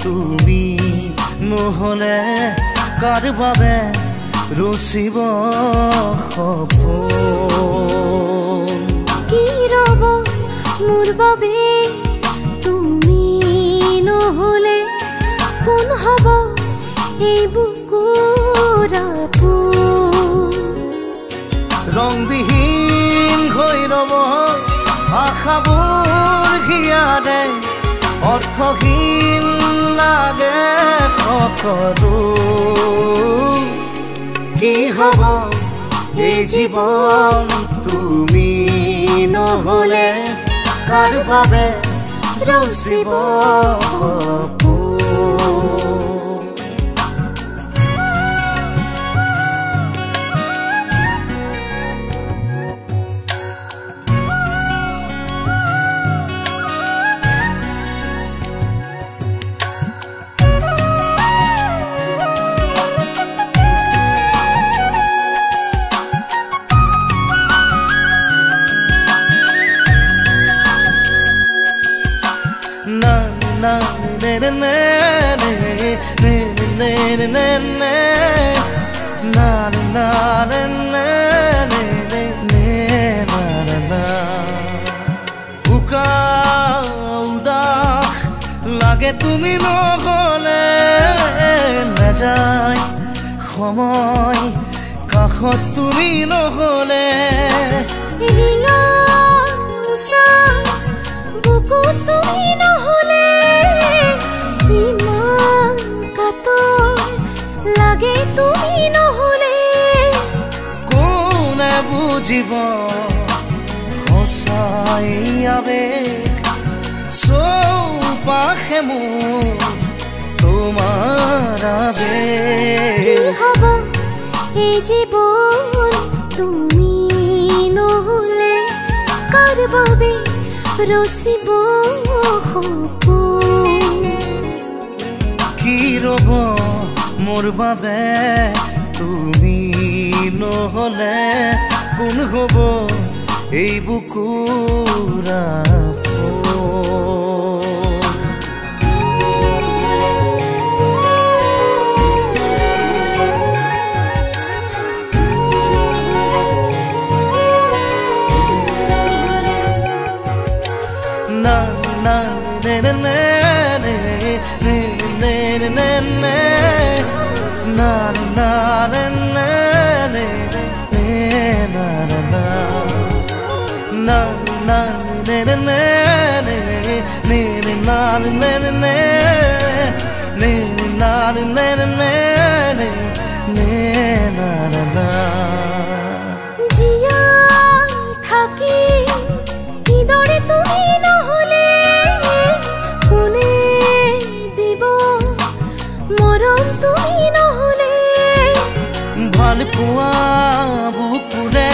তুমি নহলে কাৰ বাবে ৰচিব সপোন কি ৰব মোৰ বাবে তুমি নহলে কোন হব এই বুকুৰ আপোন ৰংবিহীন হৈ ৰব আশাবোৰ হিয়াৰে অৰ্থহীন লাগে সকলো কি হব এই জীৱন তুমি নহলে কাৰ বাবে ৰচিব সপোন লাগে তুমি নহলে নাযায় সময় কাষত তুমি নহলে বুকুত তুমি নহলে ইমান কাতৰ লাগে তুমি নহলে কোনে বুজিব সঁচাই আবেগ চৌপাশে মোৰ তোমাৰ আবেগ কি হব এই জীৱন তুমি নহলে কাৰ বাবে ৰচিব সপোন কি ৰব মোৰ বাবে তুমি নহলে কোন হব এই বুকুৰ জীয়াই থাকি কিদৰে তুমি নহলে কোনে দিব মৰম তুমি নহলে ভাল পোৱা বুকুৰে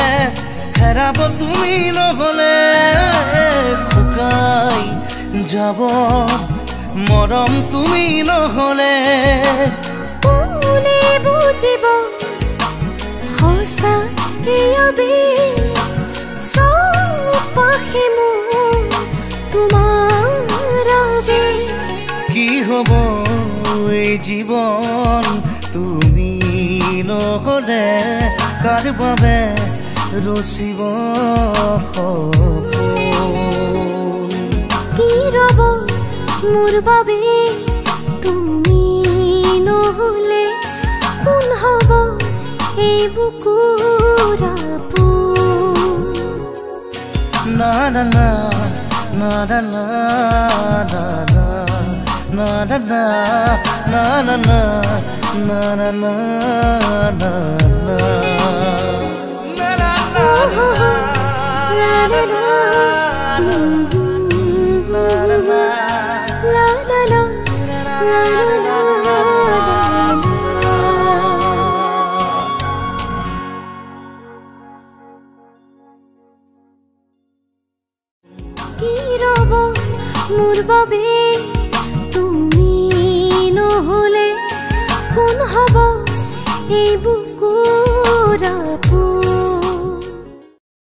হেৰাব তুমি নহলে শুকাই যাব মৰম তুমি নহলে কোনে বুজিব সঁচা এই আবেগ চৌপাশে মোৰ তোমাৰ আবেগ কি হব এই জীৱন তুমি নহলে কাৰ বাবে ৰচিব সপোন কি ৰব মোৰ বাবে তুমি নহলে কোন হব এই বুকুৰ আপোন না না না না না না na na na na na na na na na na na মোৰ বাবে তুমি নহলে কোন হব এই